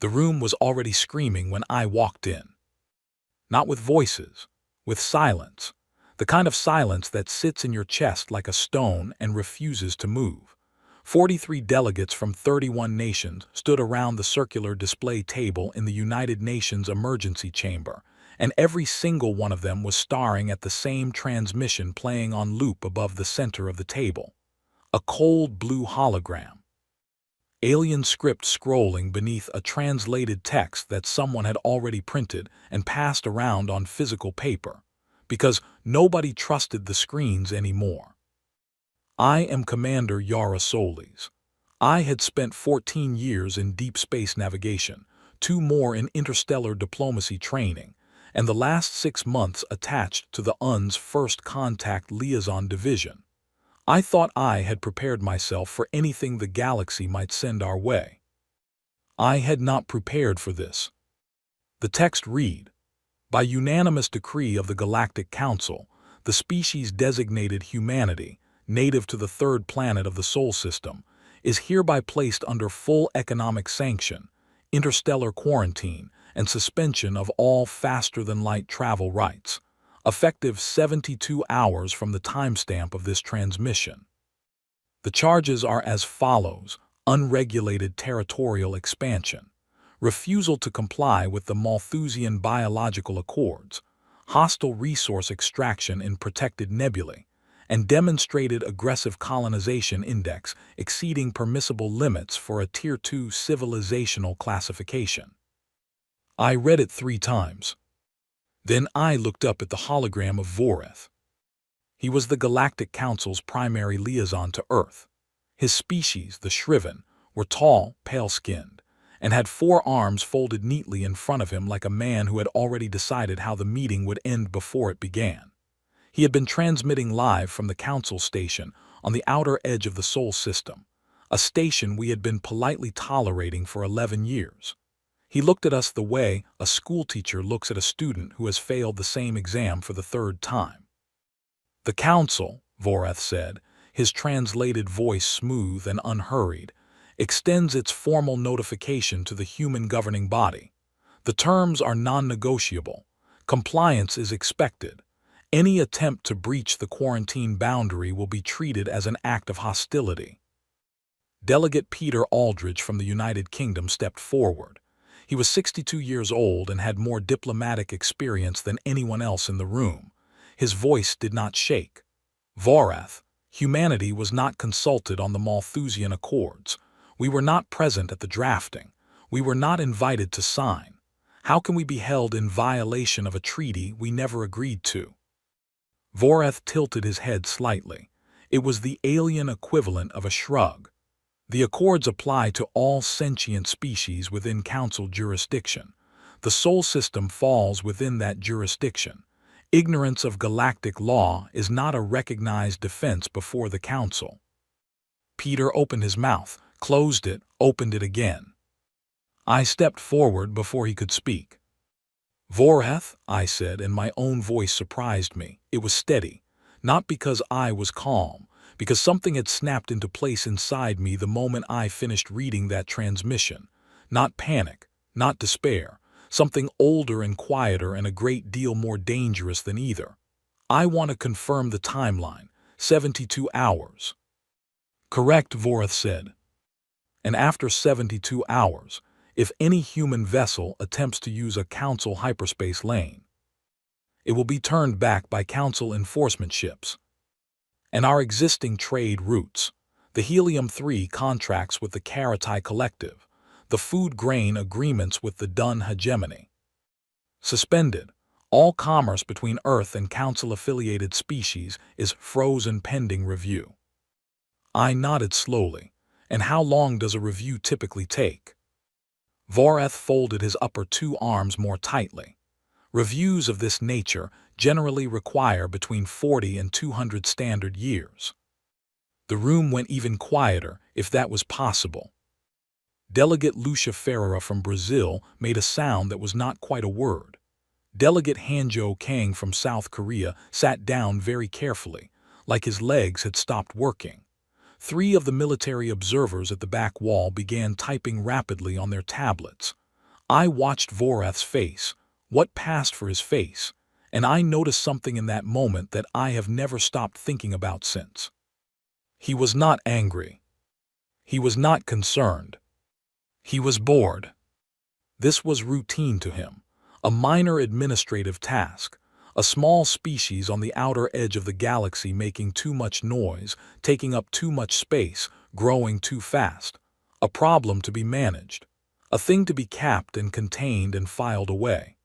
The room was already screaming when I walked in. Not with voices, with silence. The kind of silence that sits in your chest like a stone and refuses to move. 43 delegates from 31 nations stood around the circular display table in the United Nations Emergency Chamber, and every single one of them was staring at the same transmission playing on loop above the center of the table. A cold blue hologram. Alien script scrolling beneath a translated text that someone had already printed and passed around on physical paper, because nobody trusted the screens anymore. I am Commander Yara Solis. I had spent 14 years in deep space navigation, 2 more in interstellar diplomacy training, and the last 6 months attached to the UN's First Contact Liaison Division. I thought I had prepared myself for anything the galaxy might send our way. I had not prepared for this. The text read, "By unanimous decree of the Galactic Council, the species designated humanity, native to the 3rd planet of the Sol system, is hereby placed under full economic sanction, interstellar quarantine, and suspension of all faster-than-light travel rights, effective 72 hours from the timestamp of this transmission." The charges are as follows: unregulated territorial expansion, refusal to comply with the Malthusian biological accords, hostile resource extraction in protected nebulae, and demonstrated aggressive colonization index exceeding permissible limits for a Tier 2 civilizational classification. I read it 3 times. Then I looked up at the hologram of Voreth. He was the Galactic Council's primary liaison to Earth. His species, the Shriven, were tall, pale-skinned, and had 4 arms folded neatly in front of him like a man who had already decided how the meeting would end before it began. He had been transmitting live from the Council station on the outer edge of the Sol system, a station we had been politely tolerating for 11 years. He looked at us the way a schoolteacher looks at a student who has failed the same exam for the 3rd time. "The Council," Voreth said, his translated voice smooth and unhurried, "extends its formal notification to the human governing body. The terms are non-negotiable. Compliance is expected. Any attempt to breach the quarantine boundary will be treated as an act of hostility." Delegate Peter Aldridge from the United Kingdom stepped forward. He was 62 years old and had more diplomatic experience than anyone else in the room. His voice did not shake. "Voreth, humanity was not consulted on the Malthusian Accords. We were not present at the drafting. We were not invited to sign. How can we be held in violation of a treaty we never agreed to?" Voreth tilted his head slightly. It was the alien equivalent of a shrug. "The accords apply to all sentient species within Council jurisdiction. The Sol system falls within that jurisdiction. Ignorance of galactic law is not a recognized defense before the Council." Peter opened his mouth, closed it, opened it again. I stepped forward before he could speak. "Voreth," I said, and my own voice surprised me. It was steady, not because I was calm, because something had snapped into place inside me the moment I finished reading that transmission. Not panic, not despair, something older and quieter and a great deal more dangerous than either. "I want to confirm the timeline, 72 hours. "Correct," Voreth said. "And after 72 hours, if any human vessel attempts to use a Council hyperspace lane, it will be turned back by Council enforcement ships. And our existing trade routes, the Helium-3 contracts with the Karatai Collective, the food grain agreements with the Dun hegemony, suspended. All commerce between Earth and Council-affiliated species is frozen pending review." I nodded slowly. "And how long does a review typically take?" Voreth folded his upper 2 arms more tightly. "Reviews of this nature generally require between 40 and 200 standard years." The room went even quieter, if that was possible. Delegate Lucia Ferreira from Brazil made a sound that was not quite a word. Delegate Hanjo Kang from South Korea sat down very carefully, like his legs had stopped working. 3 of the military observers at the back wall began typing rapidly on their tablets. I watched Voreth's face, what passed for his face, and I noticed something in that moment that I have never stopped thinking about since. He was not angry. He was not concerned. He was bored. This was routine to him, a minor administrative task, a small species on the outer edge of the galaxy making too much noise, taking up too much space, growing too fast, a problem to be managed, a thing to be capped and contained and filed away.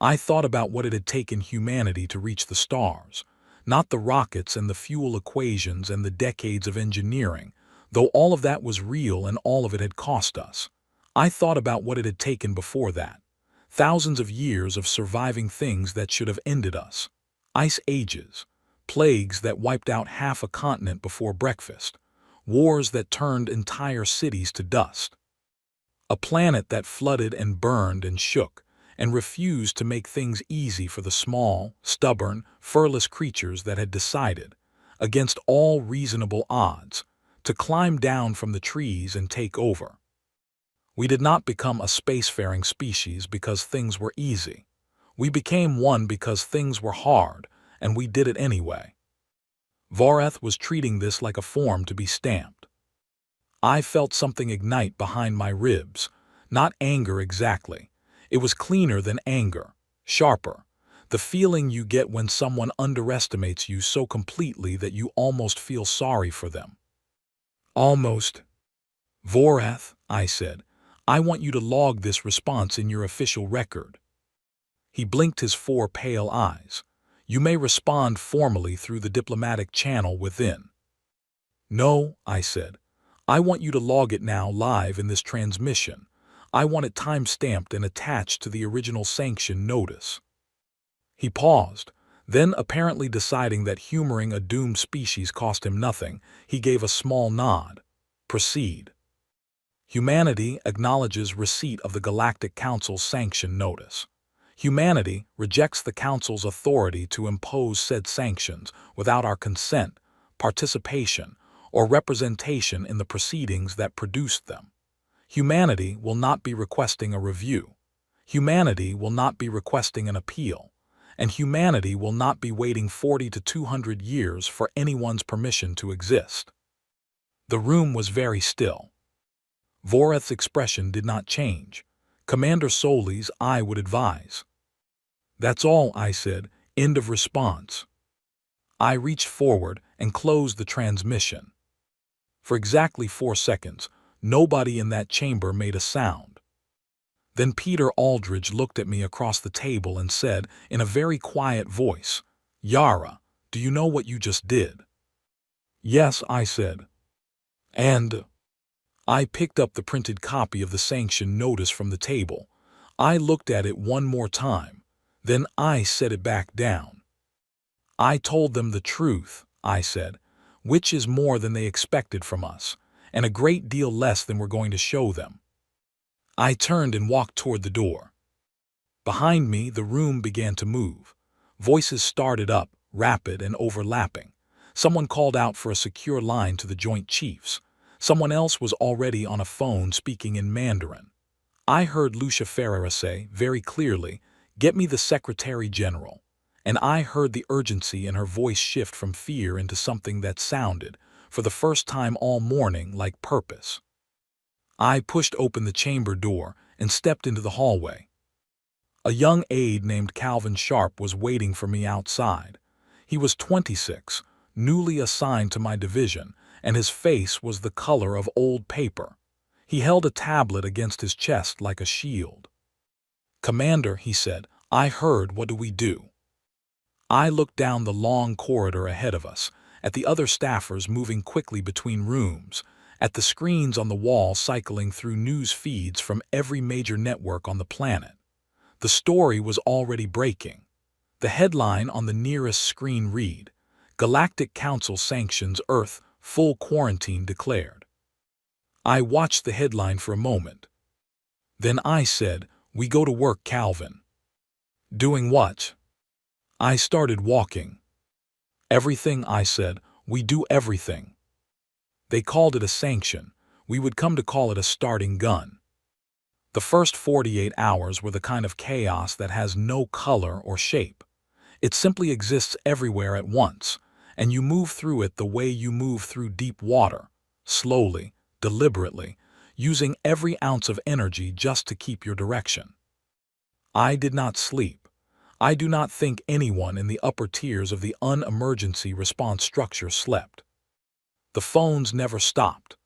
I thought about what it had taken humanity to reach the stars, not the rockets and the fuel equations and the decades of engineering, though all of that was real and all of it had cost us. I thought about what it had taken before that. Thousands of years of surviving things that should have ended us. Ice ages, plagues that wiped out half a continent before breakfast, wars that turned entire cities to dust. A planet that flooded and burned and shook, and refused to make things easy for the small, stubborn, furless creatures that had decided, against all reasonable odds, to climb down from the trees and take over. We did not become a spacefaring species because things were easy. We became one because things were hard, and we did it anyway. Voreth was treating this like a form to be stamped. I felt something ignite behind my ribs, not anger exactly. It was cleaner than anger, sharper, the feeling you get when someone underestimates you so completely that you almost feel sorry for them. Almost. Voreth, I said, I want you to log this response in your official record. He blinked his 4 pale eyes. You may respond formally through the diplomatic channel within. No, I said. I want you to log it now live in this transmission. I want it time-stamped and attached to the original sanction notice. He paused, then apparently deciding that humoring a doomed species cost him nothing, he gave a small nod. Proceed. Humanity acknowledges receipt of the Galactic Council's sanction notice. Humanity rejects the Council's authority to impose said sanctions without our consent, participation, or representation in the proceedings that produced them. Humanity will not be requesting a review. Humanity will not be requesting an appeal. And humanity will not be waiting 40 to 200 years for anyone's permission to exist. The room was very still. Voreth's expression did not change. Commander Soli's I would advise. That's all, I said. End of response. I reached forward and closed the transmission. For exactly 4 seconds, nobody in that chamber made a sound. Then Peter Aldridge looked at me across the table and said, in a very quiet voice, Yara, do you know what you just did? Yes, I said. And I picked up the printed copy of the sanction notice from the table. I looked at it one more time. Then I set it back down. I told them the truth, I said, which is more than they expected from us, and a great deal less than we're going to show them. I turned and walked toward the door. Behind me, the room began to move. Voices started up, rapid and overlapping. Someone called out for a secure line to the Joint Chiefs. Someone else was already on a phone speaking in Mandarin. I heard Lucia Ferreira say, very clearly, "Get me the Secretary General." And I heard the urgency in her voice shift from fear into something that sounded, for the first time all morning, like purpose. I pushed open the chamber door and stepped into the hallway. A young aide named Calvin Sharp was waiting for me outside. He was 26, newly assigned to my division, and his face was the color of old paper. He held a tablet against his chest like a shield. "Commander," he said, "I heard. What do we do?" I looked down the long corridor ahead of us, at the other staffers moving quickly between rooms, at the screens on the wall cycling through news feeds from every major network on the planet. The story was already breaking. The headline on the nearest screen read, "Galactic Council sanctions Earth, full quarantine declared." I watched the headline for a moment. Then I said, "We go to work, Calvin." "Doing what?" I started walking. "Everything," I said. "We do everything." They called it a sanction. We would come to call it a starting gun. The first 48 hours were the kind of chaos that has no color or shape. It simply exists everywhere at once, and you move through it the way you move through deep water, slowly, deliberately, using every ounce of energy just to keep your direction. I did not sleep. I do not think anyone in the upper tiers of the emergency response structure slept. The phones never stopped.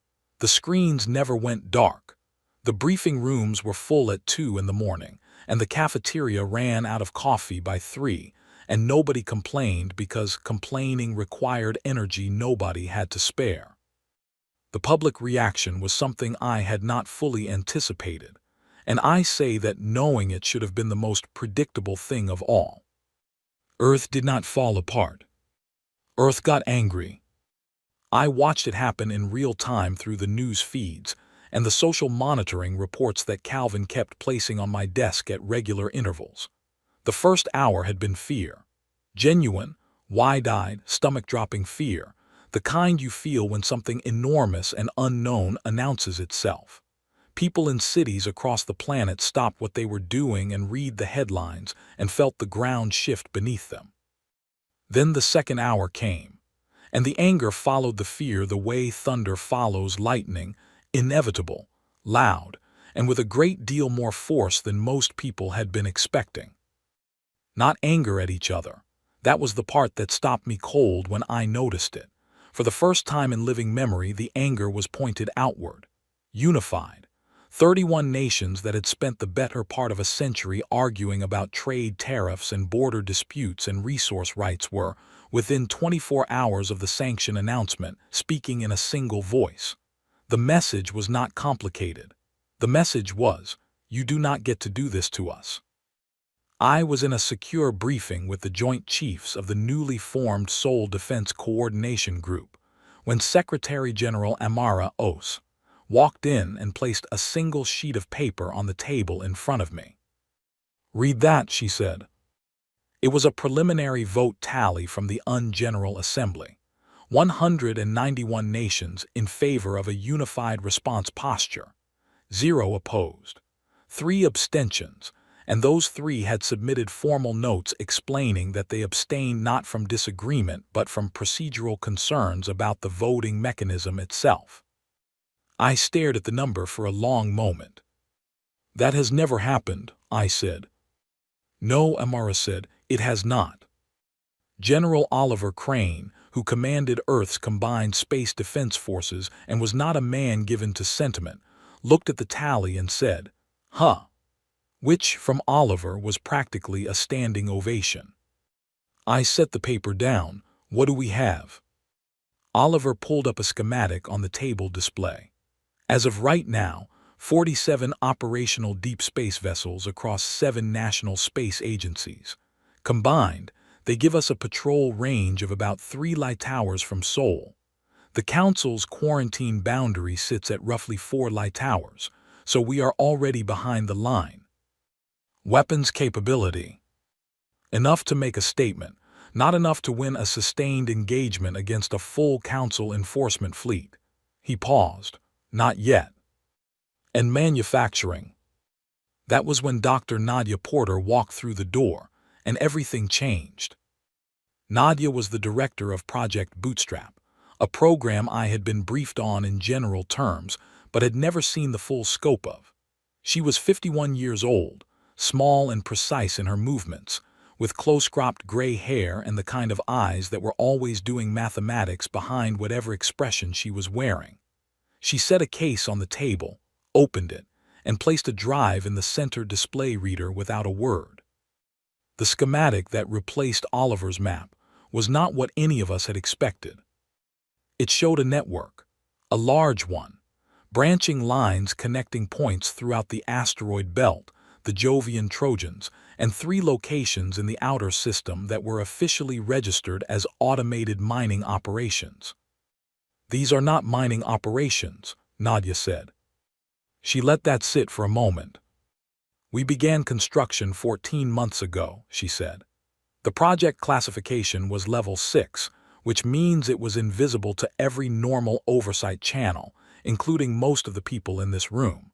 The screens never went dark. The briefing rooms were full at 2 in the morning, and the cafeteria ran out of coffee by 3, and nobody complained because complaining required energy nobody had to spare. The public reaction was something I had not fully anticipated, and I say that knowing it should have been the most predictable thing of all. Earth did not fall apart. Earth got angry. I watched it happen in real time through the news feeds and the social monitoring reports that Calvin kept placing on my desk at regular intervals. The first hour had been fear. Genuine, wide-eyed, stomach-dropping fear, the kind you feel when something enormous and unknown announces itself. People in cities across the planet stopped what they were doing and read the headlines and felt the ground shift beneath them. Then the second hour came, and the anger followed the fear the way thunder follows lightning, inevitable, loud, and with a great deal more force than most people had been expecting. Not anger at each other. That was the part that stopped me cold when I noticed it. For the first time in living memory, the anger was pointed outward, unified. 31 nations that had spent the better part of a century arguing about trade tariffs and border disputes and resource rights were, within 24 hours of the sanction announcement, speaking in a single voice. The message was not complicated. The message was, you do not get to do this to us. I was in a secure briefing with the Joint Chiefs of the newly formed Seoul Defense Coordination Group when Secretary General Amara Ose walked in and placed a single sheet of paper on the table in front of me. "Read that," she said. It was a preliminary vote tally from the General Assembly. 191 nations in favor of a unified response posture, 0 opposed, 3 abstentions, and those 3 had submitted formal notes explaining that they abstained not from disagreement but from procedural concerns about the voting mechanism itself. I stared at the number for a long moment. "That has never happened," I said. "No," Amara said, "it has not." General Oliver Crane, who commanded Earth's combined space defense forces and was not a man given to sentiment, looked at the tally and said, "Huh." Which, from Oliver, was practically a standing ovation. I set the paper down. "What do we have?" Oliver pulled up a schematic on the table display. As of right now, 47 operational deep space vessels across 7 national space agencies. Combined, they give us a patrol range of about 3 light hours from Seoul. The Council's quarantine boundary sits at roughly 4 light hours, so we are already behind the line. Weapons capability. Enough to make a statement, not enough to win a sustained engagement against a full Council enforcement fleet. He paused. Not yet. And manufacturing. That was when Dr. Nadia Porter walked through the door, and everything changed. Nadia was the director of Project Bootstrap, a program I had been briefed on in general terms, but had never seen the full scope of. She was 51 years old, small and precise in her movements, with close-cropped gray hair and the kind of eyes that were always doing mathematics behind whatever expression she was wearing. She set a case on the table, opened it, and placed a drive in the center display reader without a word. The schematic that replaced Oliver's map was not what any of us had expected. It showed a network, a large one, branching lines connecting points throughout the asteroid belt, the Jovian Trojans, and 3 locations in the outer system that were officially registered as automated mining operations. "These are not mining operations," Nadia said. She let that sit for a moment. "We began construction 14 months ago," she said. "The project classification was level 6, which means it was invisible to every normal oversight channel, including most of the people in this room.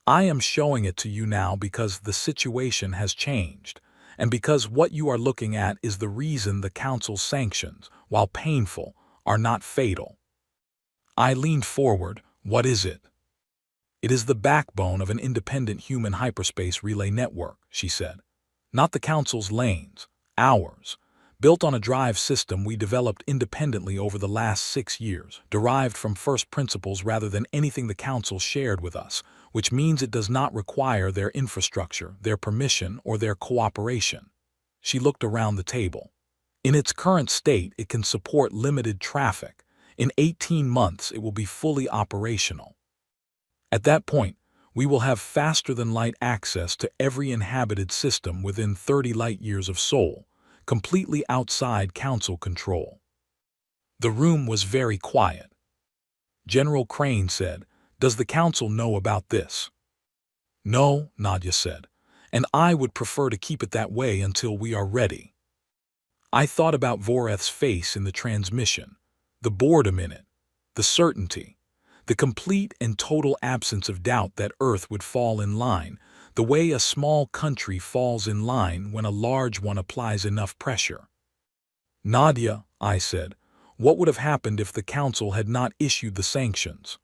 I am showing it to you now because the situation has changed, and because what you are looking at is the reason the Council's sanctions, while painful, are not fatal. I leaned forward. What is it? It is the backbone of an independent human hyperspace relay network, she said. Not the Council's lanes, ours. Built on a drive system we developed independently over the last 6 years, derived from first principles rather than anything the Council shared with us, which means it does not require their infrastructure, their permission, or their cooperation. She looked around the table. In its current state, it can support limited traffic. In 18 months, it will be fully operational. At that point, we will have faster-than-light access to every inhabited system within 30 light-years of Sol, completely outside Council control. The room was very quiet. General Crane said, "Does the Council know about this?" "No," Nadia said, "and I would prefer to keep it that way until we are ready." I thought about Voreth's face in the transmission, the boredom in it, the certainty, the complete and total absence of doubt that Earth would fall in line, the way a small country falls in line when a large one applies enough pressure. "Nadia," I said, "what would have happened if the Council had not issued the sanctions?"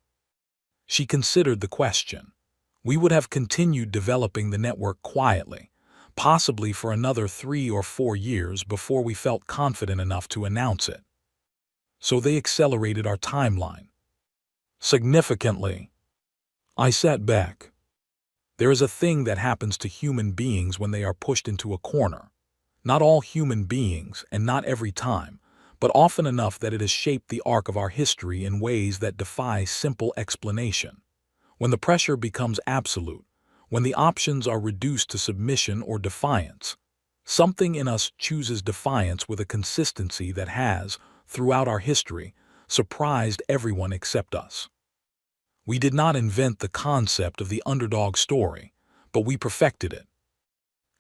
She considered the question. We would have continued developing the network quietly, possibly for another 3 or 4 years before we felt confident enough to announce it. So they accelerated our timeline. Significantly. I sat back. There is a thing that happens to human beings when they are pushed into a corner. Not all human beings, and not every time, but often enough that it has shaped the arc of our history in ways that defy simple explanation. When the pressure becomes absolute, when the options are reduced to submission or defiance, something in us chooses defiance with a consistency that has, throughout our history, surprised everyone except us. We did not invent the concept of the underdog story, but we perfected it.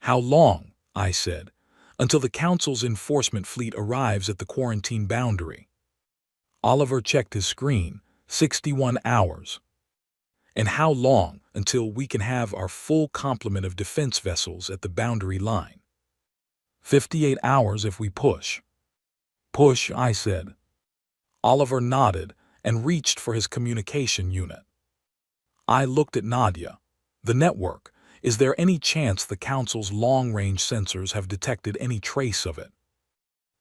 "How long?" I said. "Until the Council's enforcement fleet arrives at the quarantine boundary." Oliver checked his screen. 61 hours. "And how long until we can have our full complement of defense vessels at the boundary line?" 58 hours if we push." "Push," I said. Oliver nodded and reached for his communication unit. I looked at Nadia. "The network. Is there any chance the Council's long-range sensors have detected any trace of it?"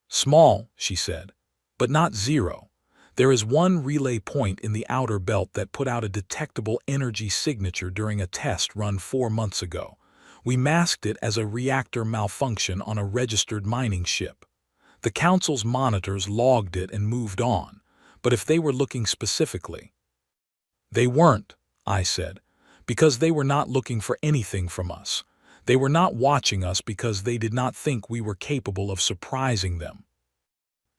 "Small," she said, "but not zero. There is one relay point in the outer belt that put out a detectable energy signature during a test run 4 months ago. We masked it as a reactor malfunction on a registered mining ship. The Council's monitors logged it and moved on, but if they were looking specifically—" "They weren't," I said, "because they were not looking for anything from us. They were not watching us because they did not think we were capable of surprising them."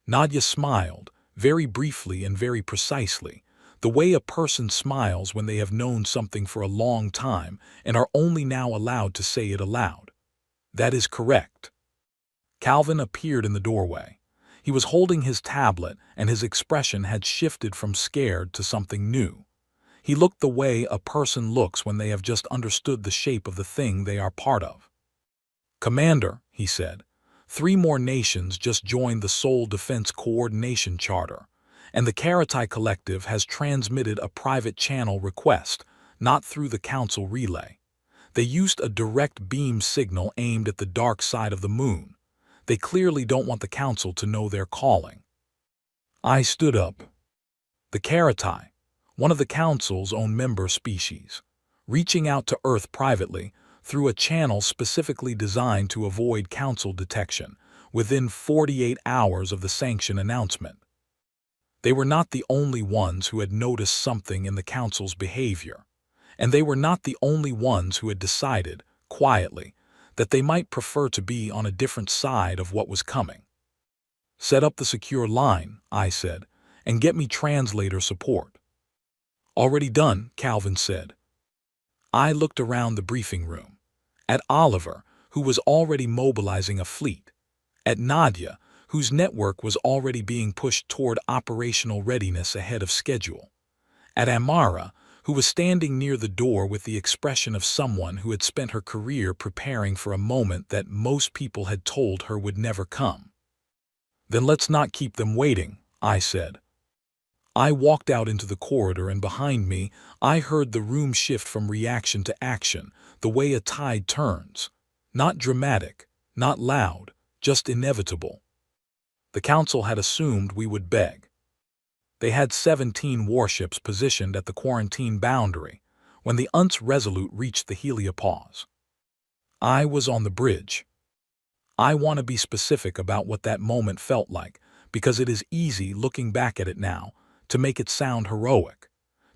Nadia smiled, very briefly and very precisely, the way a person smiles when they have known something for a long time and are only now allowed to say it aloud. "That is correct." Calvin appeared in the doorway. He was holding his tablet, and his expression had shifted from scared to something new. He looked the way a person looks when they have just understood the shape of the thing they are part of. "Commander," he said, 3 more nations just joined the Seoul Defense Coordination Charter, and the Karatai Collective has transmitted a private channel request, not through the Council relay. They used a direct beam signal aimed at the dark side of the moon. They clearly don't want the Council to know they're calling. I stood up. The Karatai, one of the Council's own member species, reaching out to Earth privately through a channel specifically designed to avoid Council detection within 48 hours of the sanction announcement. They were not the only ones who had noticed something in the Council's behavior, and they were not the only ones who had decided, quietly, that they might prefer to be on a different side of what was coming. "Set up the secure line," I said, "and get me translator support." "Already done," Calvin said. I looked around the briefing room, at Oliver, who was already mobilizing a fleet, at Nadia, whose network was already being pushed toward operational readiness ahead of schedule, at Amara, who was standing near the door with the expression of someone who had spent her career preparing for a moment that most people had told her would never come. "Then let's not keep them waiting," I said. I walked out into the corridor, and behind me, I heard the room shift from reaction to action, the way a tide turns. Not dramatic, not loud, just inevitable. The council had assumed we would beg. They had 17 warships positioned at the quarantine boundary when the UNS Resolute reached the heliopause. I was on the bridge. I want to be specific about what that moment felt like, because it is easy, looking back at it now, to make it sound heroic,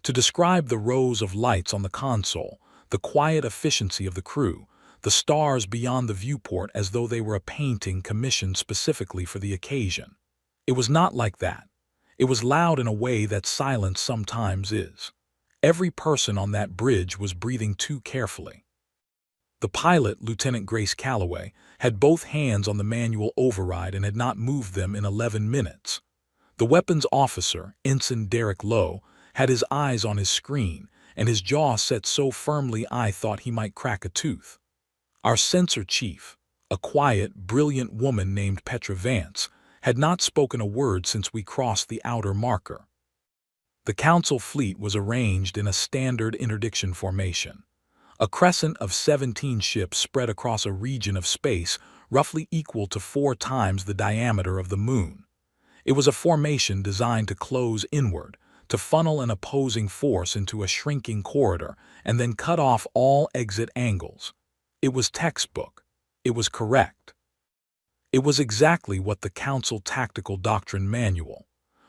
to describe the rows of lights on the console, the quiet efficiency of the crew, the stars beyond the viewport as though they were a painting commissioned specifically for the occasion. It was not like that. It was loud in a way that silence sometimes is. Every person on that bridge was breathing too carefully. The pilot, Lieutenant Grace Calloway, had both hands on the manual override and had not moved them in 11 minutes. The weapons officer, Ensign Derek Lowe, had his eyes on his screen, and his jaw set so firmly I thought he might crack a tooth. Our sensor chief, a quiet, brilliant woman named Petra Vance, had not spoken a word since we crossed the outer marker. The Council fleet was arranged in a standard interdiction formation, a crescent of 17 ships spread across a region of space roughly equal to 4 times the diameter of the Moon. It was a formation designed to close inward, to funnel an opposing force into a shrinking corridor, and then cut off all exit angles. It was textbook. It was correct. It was exactly what the Council Tactical Doctrine Manual,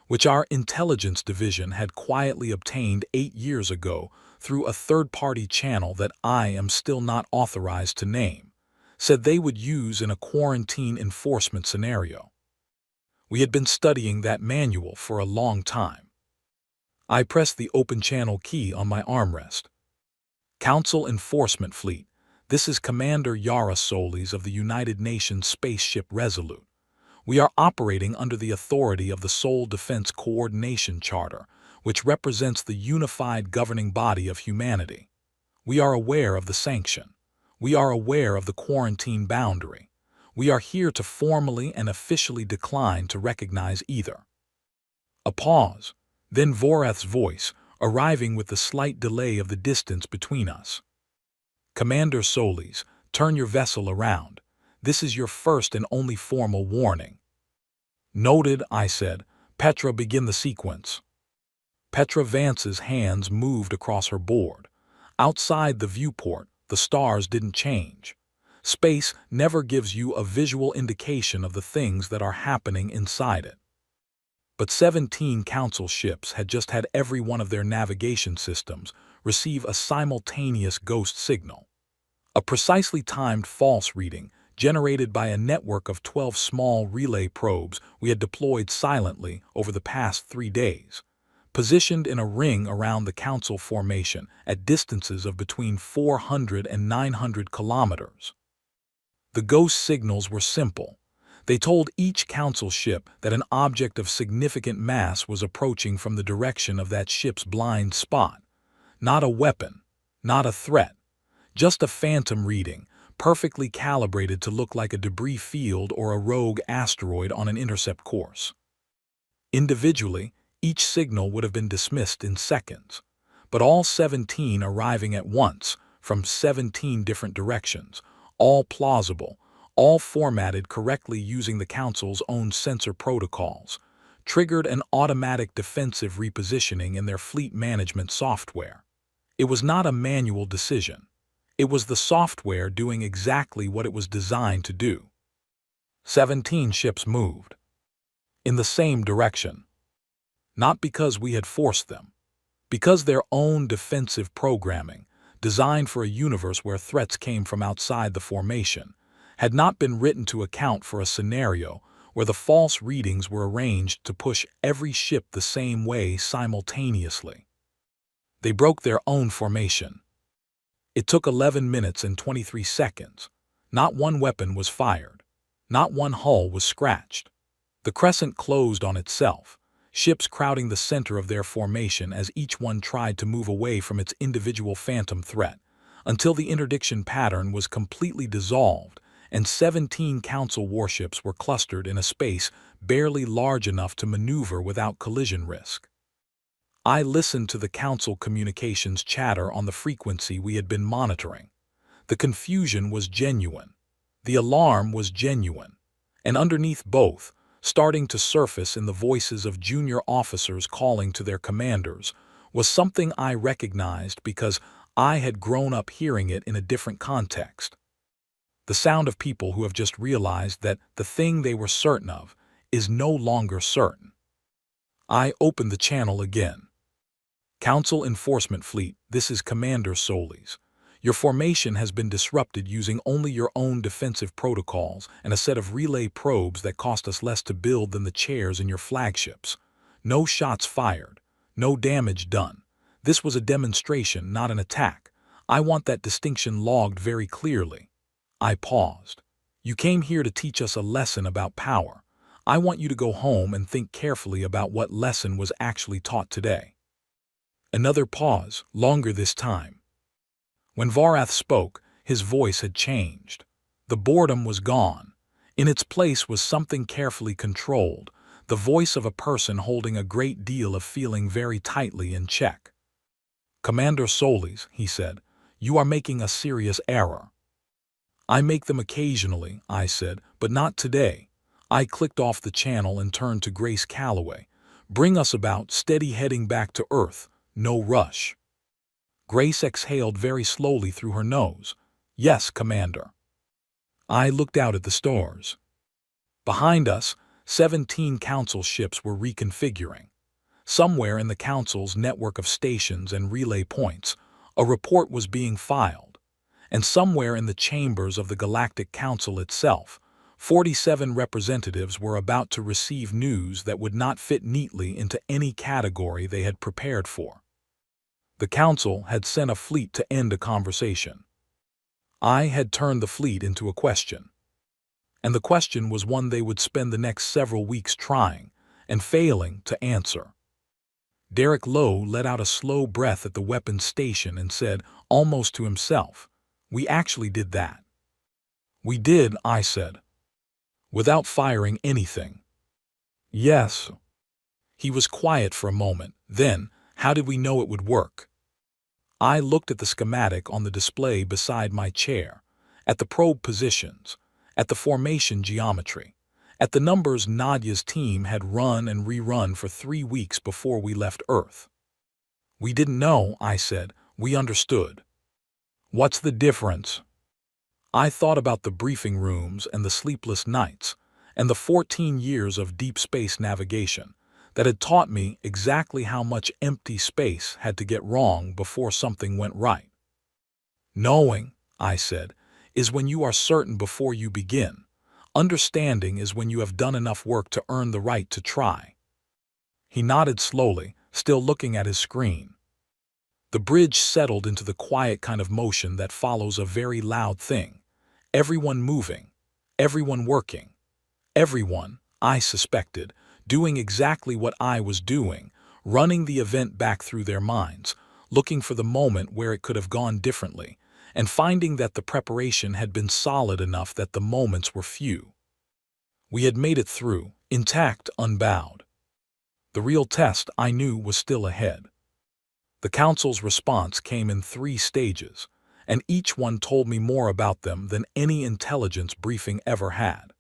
which our intelligence division had quietly obtained 8 years ago through a third-party channel that I am still not authorized to name, said they would use in a quarantine enforcement scenario. We had been studying that manual for a long time. I pressed the open channel key on my armrest. Council Enforcement Fleet, this is Commander Yara Solis of the United Nations Spaceship Resolute. We are operating under the authority of the Seoul Defense Coordination Charter, which represents the unified governing body of humanity. We are aware of the sanction. We are aware of the quarantine boundary. We are here to formally and officially decline to recognize either. A pause, then Vorath's voice, arriving with the slight delay of the distance between us. "Commander Solis, turn your vessel around. This is your first and only formal warning." "Noted," I said. "Petra, begin the sequence." Petra Vance's hands moved across her board. Outside the viewport, the stars didn't change. Space never gives you a visual indication of the things that are happening inside it. But 17 Council ships had just had every one of their navigation systems receive a simultaneous ghost signal. A precisely timed false reading generated by a network of 12 small relay probes we had deployed silently over the past 3 days, positioned in a ring around the Council formation at distances of between 400 and 900 kilometers. The ghost signals were simple. They told each Council ship that an object of significant mass was approaching from the direction of that ship's blind spot. Not a weapon, not a threat, just a phantom reading, perfectly calibrated to look like a debris field or a rogue asteroid on an intercept course. Individually, each signal would have been dismissed in seconds, but all 17 arriving at once from 17 different directions, all plausible, all formatted correctly using the Council's own sensor protocols, triggered an automatic defensive repositioning in their fleet management software. It was not a manual decision. It was the software doing exactly what it was designed to do. 17 ships moved. In the same direction. Not because we had forced them. Because their own defensive programming, designed for a universe where threats came from outside the formation, had not been written to account for a scenario where the false readings were arranged to push every ship the same way simultaneously. They broke their own formation. It took 11 minutes and 23 seconds. Not one weapon was fired. Not one hull was scratched. The crescent closed on itself, ships crowding the center of their formation as each one tried to move away from its individual phantom threat, until the interdiction pattern was completely dissolved and 17 Council warships were clustered in a space barely large enough to maneuver without collision risk. I listened to the Council communications chatter on the frequency we had been monitoring. The confusion was genuine. The alarm was genuine. And underneath both, starting to surface in the voices of junior officers calling to their commanders, was something I recognized because I had grown up hearing it in a different context. The sound of people who have just realized that the thing they were certain of is no longer certain. I opened the channel again. Council Enforcement Fleet, this is Commander Solis. Your formation has been disrupted using only your own defensive protocols and a set of relay probes that cost us less to build than the chairs in your flagships. No shots fired. No damage done. This was a demonstration, not an attack. I want that distinction logged very clearly. I paused. You came here to teach us a lesson about power. I want you to go home and think carefully about what lesson was actually taught today. Another pause, longer this time. When Varath spoke, his voice had changed. The boredom was gone. In its place was something carefully controlled, the voice of a person holding a great deal of feeling very tightly in check. Commander Solis, he said, you are making a serious error. I make them occasionally, I said, but not today. I clicked off the channel and turned to Grace Calloway. Bring us about, steady heading back to Earth. No rush. Grace exhaled very slowly through her nose. Yes, Commander. I looked out at the stars. Behind us, 17 Council ships were reconfiguring. Somewhere in the Council's network of stations and relay points, a report was being filed. And somewhere in the chambers of the Galactic Council itself, 47 representatives were about to receive news that would not fit neatly into any category they had prepared for. The Council had sent a fleet to end a conversation. I had turned the fleet into a question. And the question was one they would spend the next several weeks trying and failing to answer. Derek Lowe let out a slow breath at the weapons station and said, almost to himself, we actually did that. We did, I said. Without firing anything. Yes. He was quiet for a moment. Then, how did we know it would work? I looked at the schematic on the display beside my chair, at the probe positions, at the formation geometry, at the numbers Nadia's team had run and rerun for 3 weeks before we left Earth. We didn't know, I said. We understood. What's the difference? I thought about the briefing rooms and the sleepless nights, and the 14 years of deep space navigation that had taught me exactly how much empty space had to get wrong before something went right. Knowing, I said, is when you are certain before you begin. Understanding is when you have done enough work to earn the right to try. He nodded slowly, still looking at his screen. The bridge settled into the quiet kind of motion that follows a very loud thing. Everyone moving, everyone working, everyone, I suspected, doing exactly what I was doing, running the event back through their minds, looking for the moment where it could have gone differently, and finding that the preparation had been solid enough that the moments were few. We had made it through, intact, unbowed. The real test, I knew, was still ahead. The Council's response came in 3 stages, and each one told me more about them than any intelligence briefing ever had.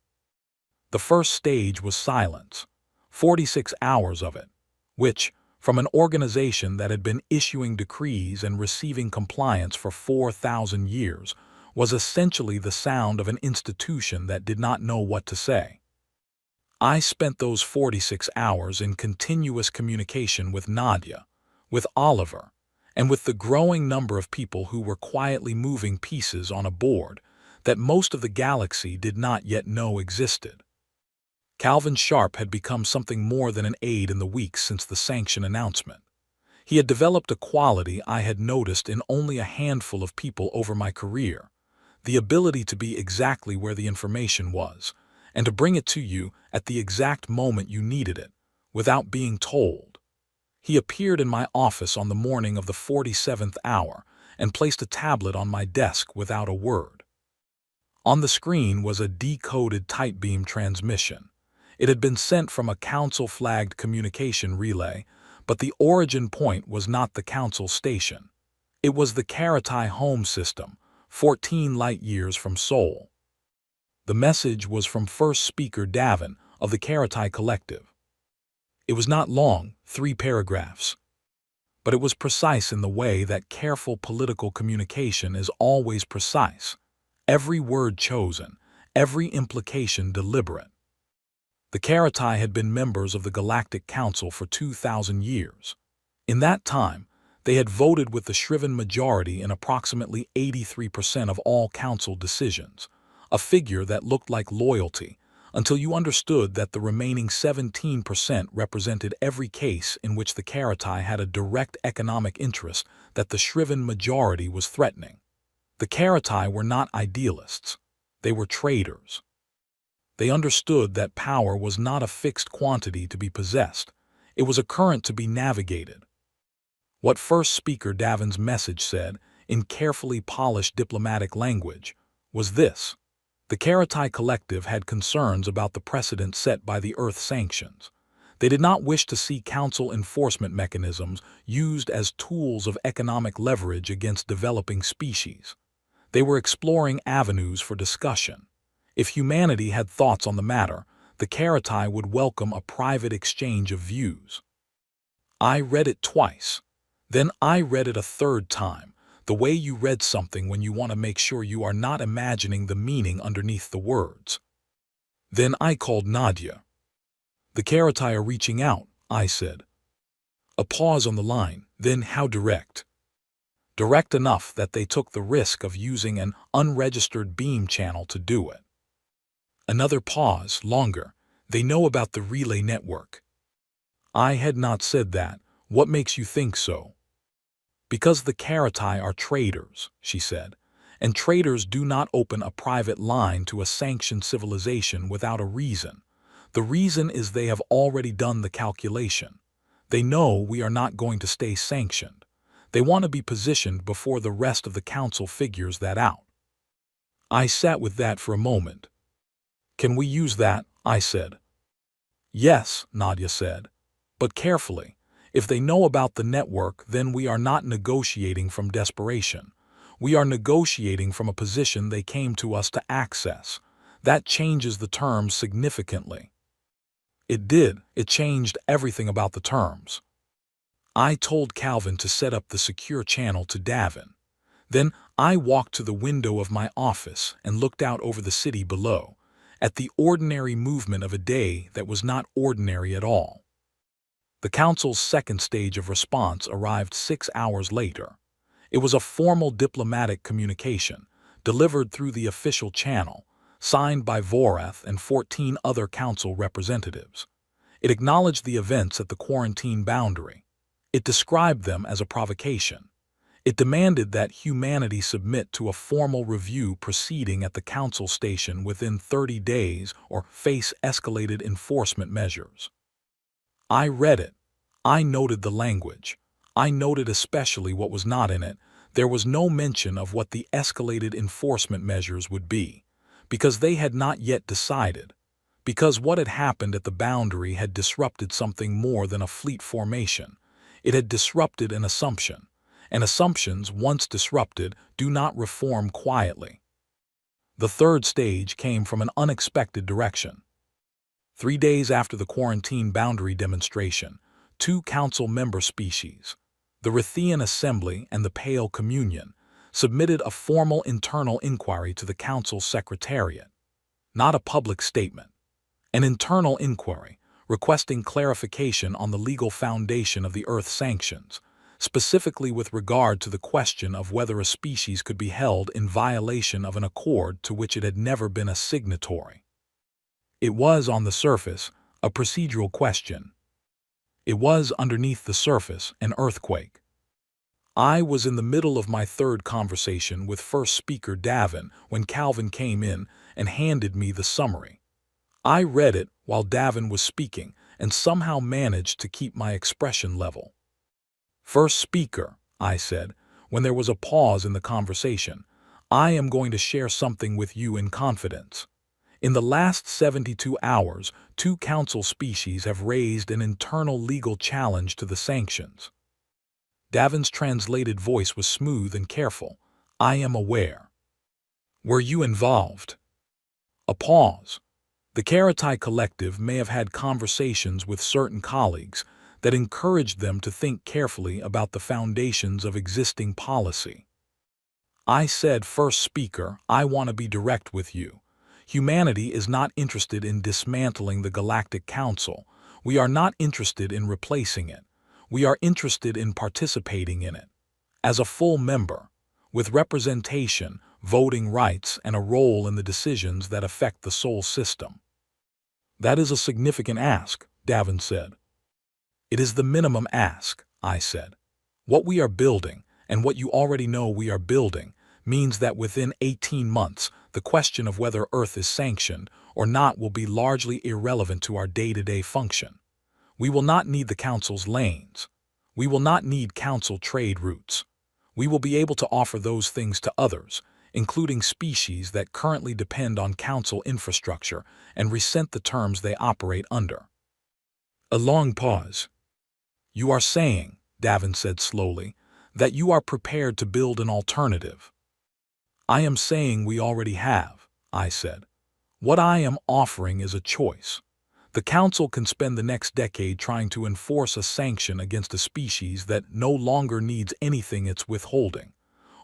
The first stage was silence, 46 hours of it, which, from an organization that had been issuing decrees and receiving compliance for 4,000 years, was essentially the sound of an institution that did not know what to say. I spent those 46 hours in continuous communication with Nadia, with Oliver, and with the growing number of people who were quietly moving pieces on a board that most of the galaxy did not yet know existed. Calvin Sharp had become something more than an aide in the weeks since the sanction announcement. He had developed a quality I had noticed in only a handful of people over my career, the ability to be exactly where the information was, and to bring it to you at the exact moment you needed it, without being told. He appeared in my office on the morning of the 47th hour and placed a tablet on my desk without a word. On the screen was a decoded tight beam transmission. It had been sent from a council-flagged communication relay, but the origin point was not the council station. It was the Karatai home system, 14 light-years from Seoul. The message was from first speaker Davin of the Karatai Collective. It was not long, 3 paragraphs. But it was precise in the way that careful political communication is always precise. Every word chosen, every implication deliberate. The Karatai had been members of the Galactic Council for 2,000 years. In that time, they had voted with the shriven majority in approximately 83% of all council decisions, a figure that looked like loyalty, until you understood that the remaining 17% represented every case in which the Karatai had a direct economic interest that the shriven majority was threatening. The Karatai were not idealists. They were traders. They understood that power was not a fixed quantity to be possessed. It was a current to be navigated. What first speaker Davin's message said, in carefully polished diplomatic language, was this. The Karatai Collective had concerns about the precedent set by the Earth Sanctions. They did not wish to see council enforcement mechanisms used as tools of economic leverage against developing species. They were exploring avenues for discussion. If humanity had thoughts on the matter, the Karatai would welcome a private exchange of views. I read it twice. Then I read it a third time, the way you read something when you want to make sure you are not imagining the meaning underneath the words. Then I called Nadia. The Karatai are reaching out, I said. A pause on the line, then how direct? Direct enough that they took the risk of using an unregistered beam channel to do it. Another pause, longer. They know about the relay network. I had not said that. What makes you think so? Because the Karatai are traders, she said, and traders do not open a private line to a sanctioned civilization without a reason. The reason is they have already done the calculation. They know we are not going to stay sanctioned. They want to be positioned before the rest of the council figures that out. I sat with that for a moment. Can we use that? I said. Yes, Nadia said, but carefully. If they know about the network, then we are not negotiating from desperation. We are negotiating from a position they came to us to access. That changes the terms significantly. It did. It changed everything about the terms. I told Calvin to set up the secure channel to Davin. Then I walked to the window of my office and looked out over the city below, at the ordinary movement of a day that was not ordinary at all. The council's second stage of response arrived 6 hours later. It was a formal diplomatic communication, delivered through the official channel, signed by Vorath and 14 other council representatives. It acknowledged the events at the quarantine boundary. It described them as a provocation. It demanded that humanity submit to a formal review proceeding at the council station within 30 days or face escalated enforcement measures. I read it. I noted the language. I noted especially what was not in it. There was no mention of what the escalated enforcement measures would be, because they had not yet decided, because what had happened at the boundary had disrupted something more than a fleet formation. It had disrupted an assumption, and assumptions, once disrupted, do not reform quietly. The third stage came from an unexpected direction. 3 days after the quarantine boundary demonstration, 2 council member species, the Rithian Assembly and the Pale Communion, submitted a formal internal inquiry to the council secretariat. Not a public statement. An internal inquiry, requesting clarification on the legal foundation of the Earth Sanctions, specifically with regard to the question of whether a species could be held in violation of an accord to which it had never been a signatory. It was, on the surface, a procedural question. It was, underneath the surface, an earthquake. I was in the middle of my third conversation with first speaker Davin when Calvin came in and handed me the summary. I read it while Davin was speaking and somehow managed to keep my expression level. "First speaker," I said, when there was a pause in the conversation, "I am going to share something with you in confidence. In the last 72 hours, 2 council species have raised an internal legal challenge to the sanctions." Davin's translated voice was smooth and careful. "I am aware." "Were you involved?" A pause. The Karatai Collective may have had conversations with certain colleagues that encouraged them to think carefully about the foundations of existing policy. I said, "First speaker, I want to be direct with you. Humanity is not interested in dismantling the Galactic Council. We are not interested in replacing it. We are interested in participating in it. As a full member, with representation, voting rights, and a role in the decisions that affect the Sol system." "That is a significant ask," Davin said. "It is the minimum ask," I said. "What we are building, and what you already know we are building, means that within 18 months, the question of whether Earth is sanctioned or not will be largely irrelevant to our day-to-day function. We will not need the Council's lanes. We will not need Council trade routes. We will be able to offer those things to others, including species that currently depend on Council infrastructure and resent the terms they operate under." A long pause. "You are saying," Davin said slowly, "that you are prepared to build an alternative." "I am saying we already have," I said. "What I am offering is a choice. The Council can spend the next decade trying to enforce a sanction against a species that no longer needs anything it's withholding,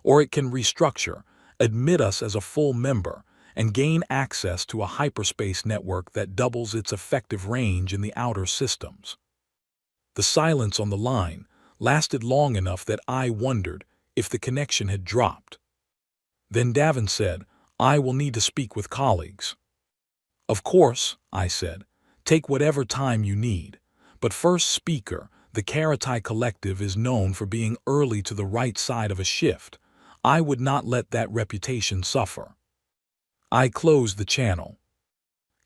or it can restructure, admit us as a full member, and gain access to a hyperspace network that doubles its effective range in the outer systems." The silence on the line lasted long enough that I wondered if the connection had dropped. Then Davin said, "I will need to speak with colleagues." "Of course," I said, "take whatever time you need. But first speaker, the Karatai Collective is known for being early to the right side of a shift. I would not let that reputation suffer." I closed the channel.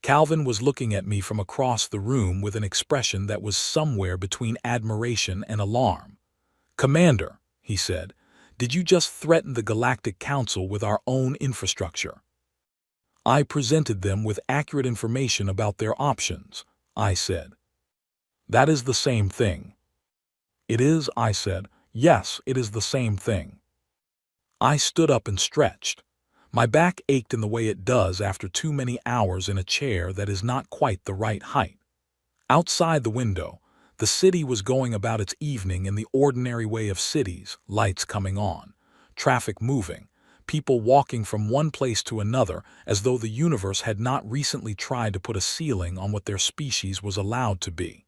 Calvin was looking at me from across the room with an expression that was somewhere between admiration and alarm. "Commander," he said, "did you just threaten the Galactic Council with our own infrastructure?" I presented them with accurate information about their options, I said. "That is the same thing." "It is," I said. "Yes, it is the same thing." I stood up and stretched. My back ached in the way it does after too many hours in a chair that is not quite the right height. Outside the window, the city was going about its evening in the ordinary way of cities, lights coming on, traffic moving, people walking from one place to another as though the universe had not recently tried to put a ceiling on what their species was allowed to be.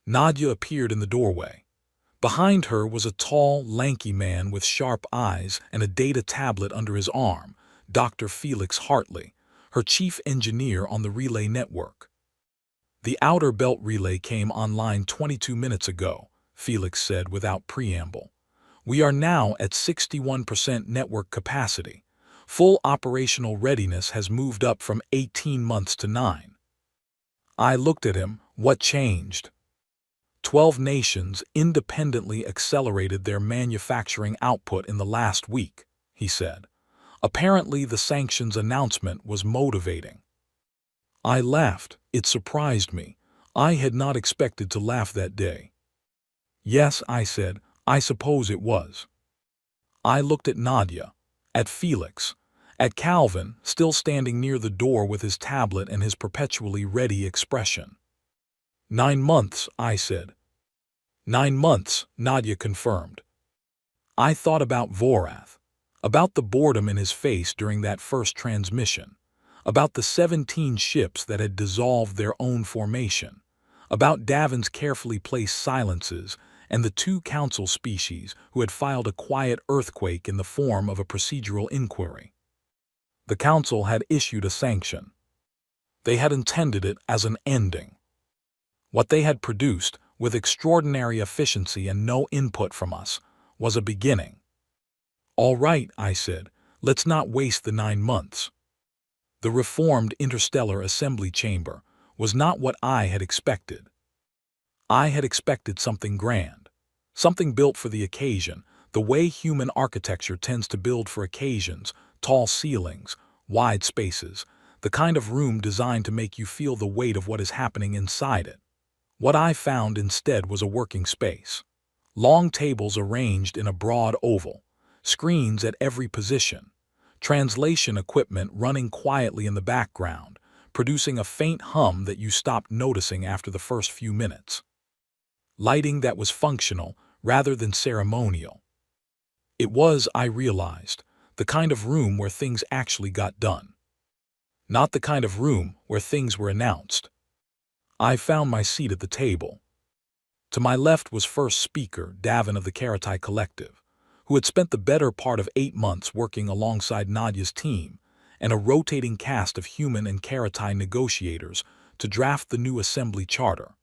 Nadia appeared in the doorway. Behind her was a tall, lanky man with sharp eyes and a data tablet under his arm, Dr. Felix Hartley, her chief engineer on the relay network. "The outer belt relay came online 22 minutes ago," Felix said without preamble. "We are now at 61% network capacity. Full operational readiness has moved up from 18 months to 9. I looked at him. What changed? 12 nations independently accelerated their manufacturing output in the last week, he said. Apparently the sanctions announcement was motivating. I laughed. It surprised me. I had not expected to laugh that day. Yes, I said, I suppose it was. I looked at Nadia, at Felix, at Calvin, still standing near the door with his tablet and his perpetually ready expression. 9 months, I said. 9 months, Nadia confirmed. I thought about Vorath, about the boredom in his face during that first transmission, about the 17 ships that had dissolved their own formation, about Davin's carefully placed silences and the 2 council species who had filed a quiet earthquake in the form of a procedural inquiry. The council had issued a sanction. They had intended it as an ending. What they had produced, with extraordinary efficiency and no input from us, was a beginning. All right, I said, let's not waste the 9 months. The reformed interstellar assembly chamber, was not what I had expected. I had expected something grand, something built for the occasion, the way human architecture tends to build for occasions: tall ceilings, wide spaces, the kind of room designed to make you feel the weight of what is happening inside it. What I found instead was a working space. Long tables arranged in a broad oval, screens at every position, translation equipment running quietly in the background, producing a faint hum that you stopped noticing after the first few minutes. Lighting that was functional rather than ceremonial. It was, I realized, the kind of room where things actually got done. Not the kind of room where things were announced. I found my seat at the table. To my left was first speaker Davin of the Karatai Collective, who had spent the better part of 8 months working alongside Nadia's team and a rotating cast of human and Karatai negotiators to draft the new assembly charter.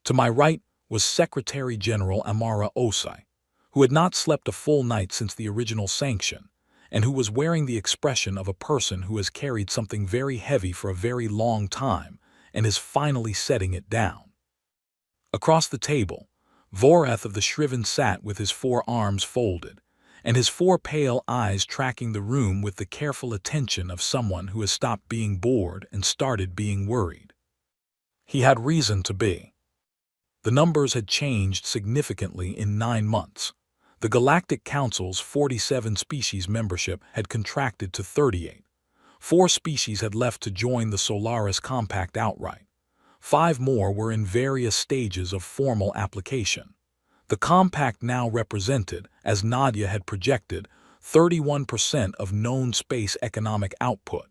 To my right was Secretary General Amara Osai, who had not slept a full night since the original sanction, and who was wearing the expression of a person who has carried something very heavy for a very long time and is finally setting it down. Across the table, Voreth of the Shriven sat with his 4 arms folded, and his 4 pale eyes tracking the room with the careful attention of someone who has stopped being bored and started being worried. He had reason to be. The numbers had changed significantly in 9 months. The Galactic Council's 47 species membership had contracted to 38. 4 species had left to join the Solaris Compact outright. 5 more were in various stages of formal application. The compact now represented, as Nadia had projected, 31% of known space economic output.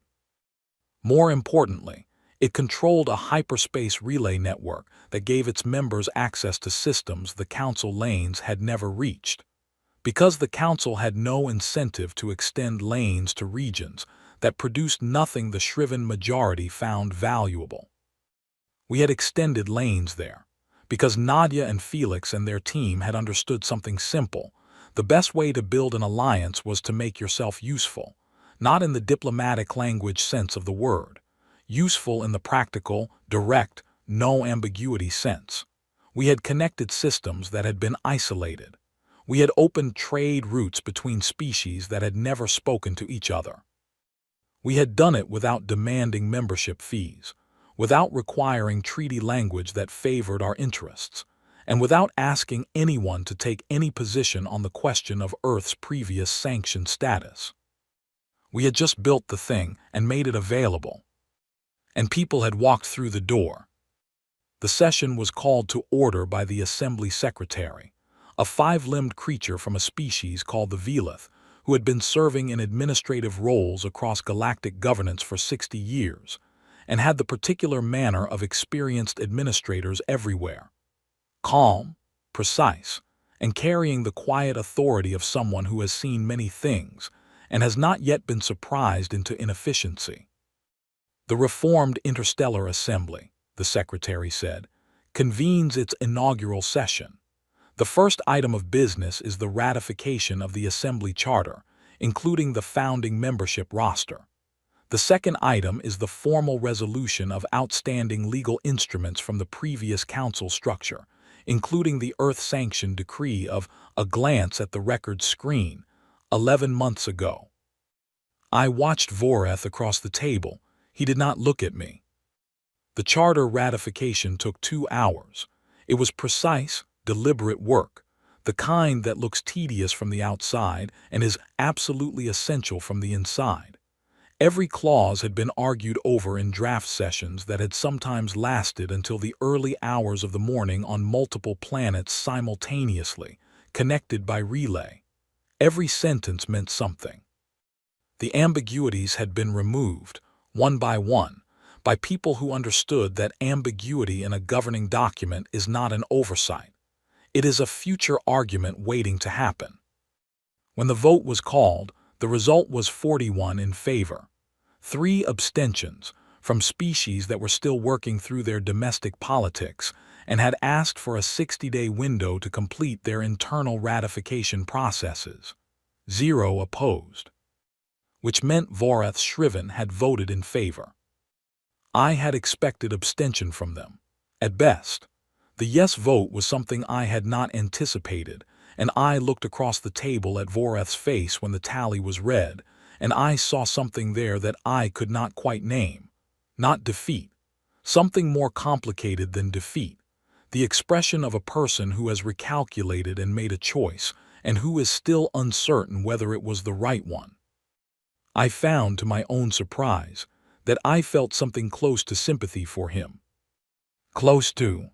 More importantly, it controlled a hyperspace relay network that gave its members access to systems the Council lanes had never reached. Because the Council had no incentive to extend lanes to regions that produced nothing the Shriven majority found valuable. We had extended lanes there, because Nadia and Felix and their team had understood something simple. The best way to build an alliance was to make yourself useful, not in the diplomatic language sense of the word, useful in the practical, direct, no ambiguity sense. We had connected systems that had been isolated. We had opened trade routes between species that had never spoken to each other. We had done it without demanding membership fees, without requiring treaty language that favored our interests, and without asking anyone to take any position on the question of Earth's previous sanctioned status. We had just built the thing and made it available. And people had walked through the door. The session was called to order by the Assembly Secretary, a 5-limbed creature from a species called the Velith, who had been serving in administrative roles across galactic governance for 60 years, and had the particular manner of experienced administrators everywhere. Calm, precise, and carrying the quiet authority of someone who has seen many things and has not yet been surprised into inefficiency. The reformed Interstellar Assembly, the Secretary said, convenes its inaugural session. The first item of business is the ratification of the Assembly Charter, including the founding membership roster. The second item is the formal resolution of outstanding legal instruments from the previous council structure, including the Earth-sanctioned decree of a glance at the record screen 11 months ago. I watched Voreth across the table. He did not look at me. The charter ratification took 2 hours. It was precise, deliberate work, the kind that looks tedious from the outside and is absolutely essential from the inside. Every clause had been argued over in draft sessions that had sometimes lasted until the early hours of the morning on multiple planets simultaneously, connected by relay. Every sentence meant something. The ambiguities had been removed, one, by people who understood that ambiguity in a governing document is not an oversight. It is a future argument waiting to happen. When the vote was called, the result was 41 in favor. 3 abstentions from species that were still working through their domestic politics and had asked for a 60-day window to complete their internal ratification processes. 0 opposed, which meant Voreth Shriven had voted in favor. I had expected abstention from them. At best, the yes vote was something I had not anticipated, and I looked across the table at Voreth's face when the tally was read, and I saw something there that I could not quite name. Not defeat. Something more complicated than defeat. The expression of a person who has recalculated and made a choice, and who is still uncertain whether it was the right one. I found, to my own surprise, that I felt something close to sympathy for him. Close to.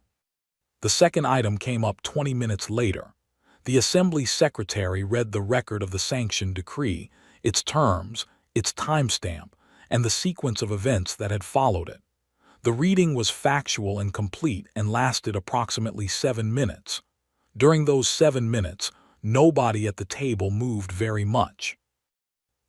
The second item came up 20 minutes later. The Assembly Secretary read the record of the Sanction Decree, its terms, its timestamp, and the sequence of events that had followed it. The reading was factual and complete and lasted approximately 7 minutes. During those 7 minutes, nobody at the table moved very much.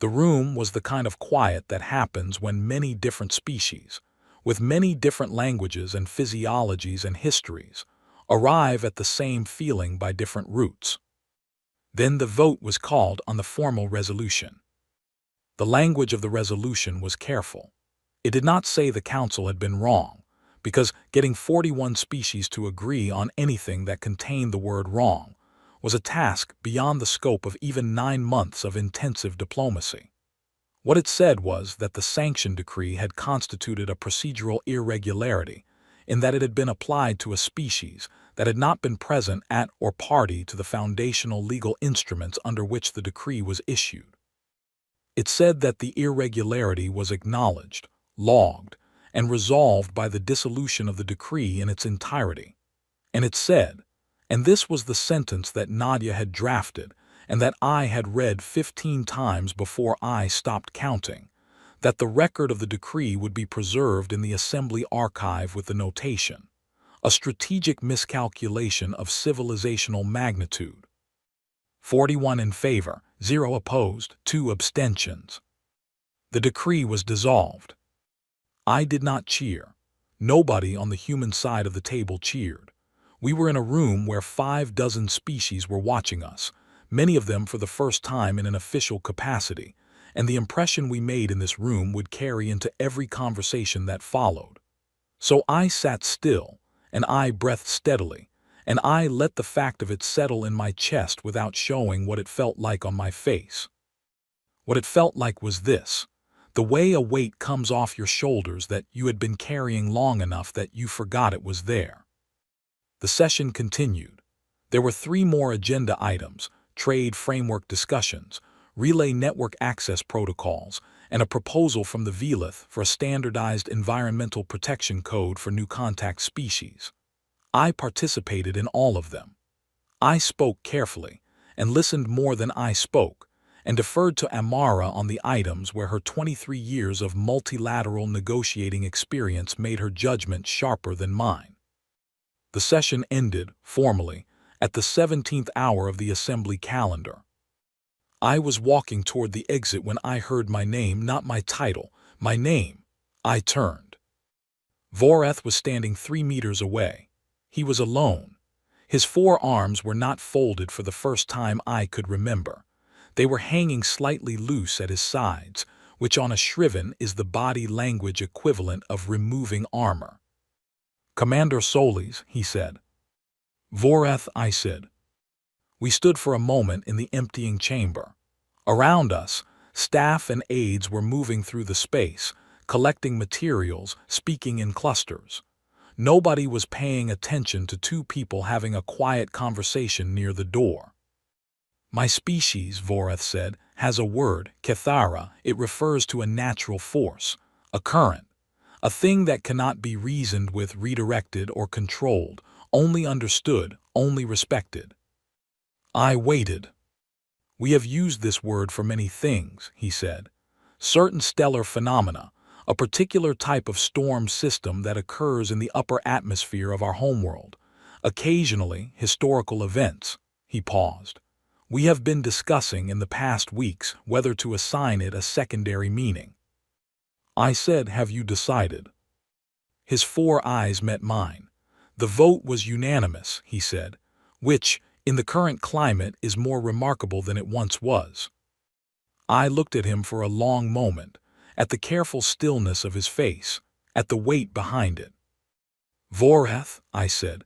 The room was the kind of quiet that happens when many different species, with many different languages and physiologies and histories, arrive at the same feeling by different routes. Then the vote was called on the formal resolution. The language of the resolution was careful. It did not say the council had been wrong, because getting 41 species to agree on anything that contained the word wrong was a task beyond the scope of even 9 months of intensive diplomacy. What it said was that the sanction decree had constituted a procedural irregularity in that it had been applied to a species that had not been present at or party to the foundational legal instruments under which the decree was issued. It said that the irregularity was acknowledged, logged, and resolved by the dissolution of the decree in its entirety. And it said, and this was the sentence that Nadia had drafted and that I had read 15 times before I stopped counting, that the record of the decree would be preserved in the Assembly archive with the notation, a strategic miscalculation of civilizational magnitude. 41 in favor, 0 opposed, 2 abstentions. The decree was dissolved. I did not cheer. Nobody on the human side of the table cheered. We were in a room where 5 dozen species were watching us, many of them for the first time in an official capacity, and the impression we made in this room would carry into every conversation that followed. So I sat still, and I breathed steadily, and I let the fact of it settle in my chest without showing what it felt like on my face. What it felt like was this: the way a weight comes off your shoulders that you had been carrying long enough that you forgot it was there. The session continued. There were 3 more agenda items: trade framework discussions, relay network access protocols, and a proposal from the VLIF for a standardized environmental protection code for new contact species. I participated in all of them. I spoke carefully, and listened more than I spoke, and deferred to Amara on the items where her 23 years of multilateral negotiating experience made her judgment sharper than mine. The session ended, formally, at the 17th hour of the Assembly calendar. I was walking toward the exit when I heard my name, not my title, my name. I turned. Voreth was standing 3 meters away. He was alone. His 4 arms were not folded for the first time I could remember. They were hanging slightly loose at his sides, which on a Shriven is the body language equivalent of removing armor. "Commander Solis," he said. "Voreth," I said. We stood for a moment in the emptying chamber. Around us, staff and aides were moving through the space, collecting materials, speaking in clusters. Nobody was paying attention to 2 people having a quiet conversation near the door. "My species," Voreth said, "has a word, Cathara. It refers to a natural force, a current, a thing that cannot be reasoned with, redirected, or controlled, only understood, only respected." I waited. "We have used this word for many things," he said. "Certain stellar phenomena, a particular type of storm system that occurs in the upper atmosphere of our homeworld, occasionally historical events." He paused. "We have been discussing in the past weeks whether to assign it a secondary meaning." I said, "Have you decided?" His 4 eyes met mine. "The vote was unanimous," he said, "which, in the current climate, is more remarkable than it once was." I looked at him for a long moment, at the careful stillness of his face, at the weight behind it. "Vorheth," I said,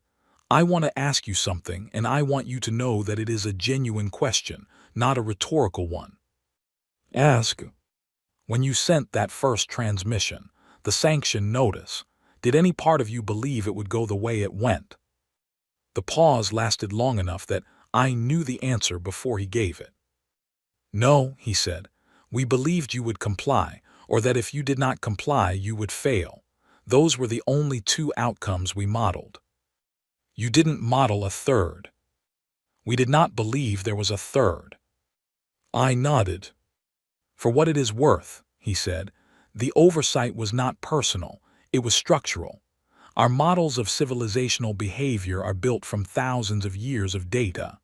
"I want to ask you something, and I want you to know that it is a genuine question, not a rhetorical one." "Ask." "When you sent that first transmission, the sanction notice, did any part of you believe it would go the way it went?" The pause lasted long enough that I knew the answer before he gave it. "No," he said, "we believed you would comply, or that if you did not comply, you would fail. Those were the only two outcomes we modeled. You didn't model a third. We did not believe there was a third." I nodded. "For what it is worth," he said, "the oversight was not personal, it was structural. Our models of civilizational behavior are built from thousands of years of data.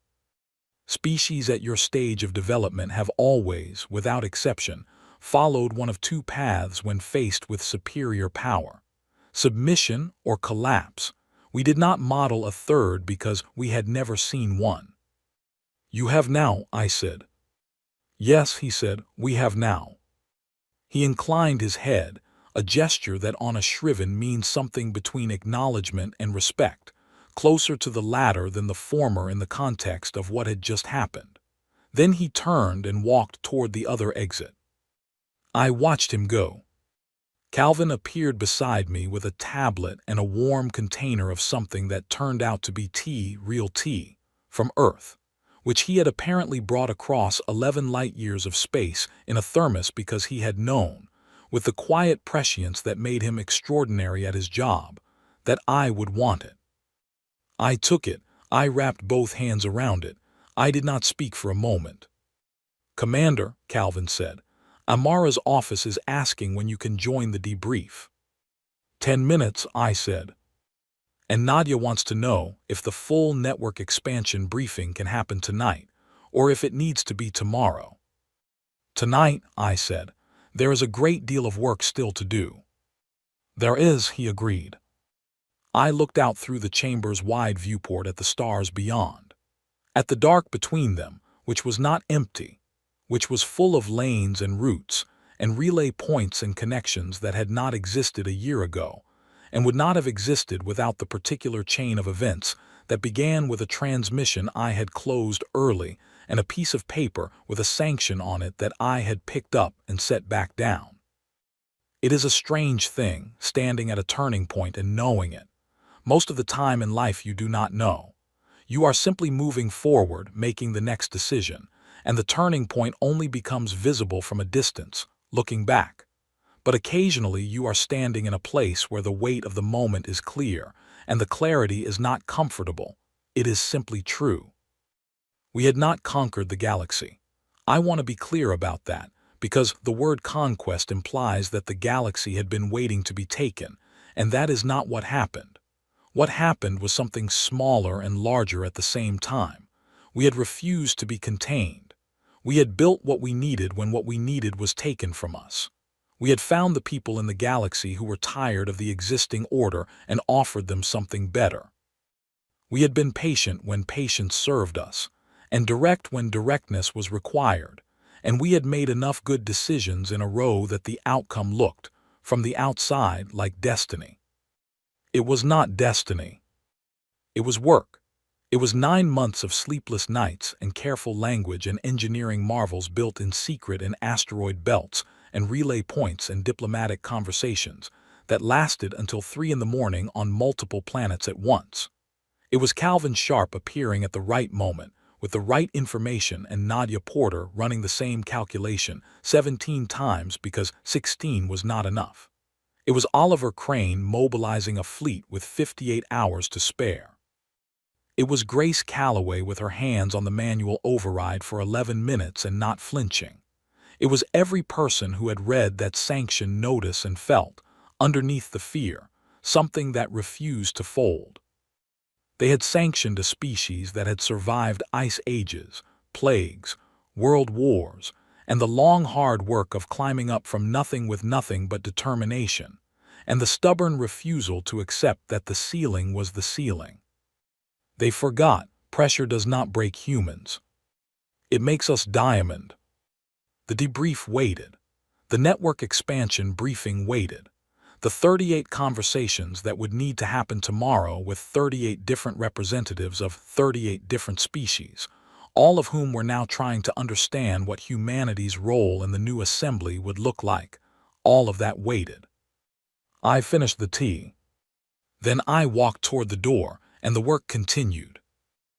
Species at your stage of development have always, without exception, followed one of two paths when faced with superior power: submission or collapse. We did not model a third because we had never seen one." "You have now," I said. "Yes," he said, "we have now." He inclined his head, a gesture that on a Shriven means something between acknowledgement and respect, closer to the latter than the former in the context of what had just happened. Then he turned and walked toward the other exit. I watched him go. Calvin appeared beside me with a tablet and a warm container of something that turned out to be tea, real tea, from Earth, which he had apparently brought across 11 light-years of space in a thermos because he had known, with the quiet prescience that made him extraordinary at his job, that I would want it. I took it. I wrapped both hands around it. I did not speak for a moment. "Commander," Calvin said, "Amara's office is asking when you can join the debrief." 10 minutes, I said. "And Nadia wants to know if the full network expansion briefing can happen tonight, or if it needs to be tomorrow." "Tonight," I said. "There is a great deal of work still to do." "There is," he agreed. I looked out through the chamber's wide viewport at the stars beyond, at the dark between them, which was not empty, which was full of lanes and routes, and relay points and connections that had not existed a year ago, and would not have existed without the particular chain of events that began with a transmission I had closed early and a piece of paper with a sanction on it that I had picked up and set back down. It is a strange thing, standing at a turning point and knowing it. Most of the time in life you do not know. You are simply moving forward, making the next decision, and the turning point only becomes visible from a distance, looking back. But occasionally you are standing in a place where the weight of the moment is clear, and the clarity is not comfortable. It is simply true. We had not conquered the galaxy. I want to be clear about that, because the word conquest implies that the galaxy had been waiting to be taken, and that is not what happened. What happened was something smaller and larger at the same time. We had refused to be contained. We had built what we needed when what we needed was taken from us. We had found the people in the galaxy who were tired of the existing order and offered them something better. We had been patient when patience served us, and direct when directness was required, and we had made enough good decisions in a row that the outcome looked, from the outside, like destiny. It was not destiny. It was work. It was 9 months of sleepless nights and careful language and engineering marvels built in secret in asteroid belts and relay points and diplomatic conversations that lasted until 3 in the morning on multiple planets at once. It was Calvin Sharp appearing at the right moment with the right information and Nadia Porter running the same calculation 17 times because 16 was not enough. It was Oliver Crane mobilizing a fleet with 58 hours to spare. It was Grace Calloway with her hands on the manual override for 11 minutes and not flinching. It was every person who had read that sanction notice and felt, underneath the fear, something that refused to fold. They had sanctioned a species that had survived ice ages, plagues, world wars, and the long hard work of climbing up from nothing with nothing but determination, and the stubborn refusal to accept that the ceiling was the ceiling. They forgot pressure does not break humans. It makes us diamond. The debrief waited. The network expansion briefing waited. The 38 conversations that would need to happen tomorrow with 38 different representatives of 38 different species, all of whom were now trying to understand what humanity's role in the new assembly would look like. All of that waited. I finished the tea. Then I walked toward the door, and the work continued.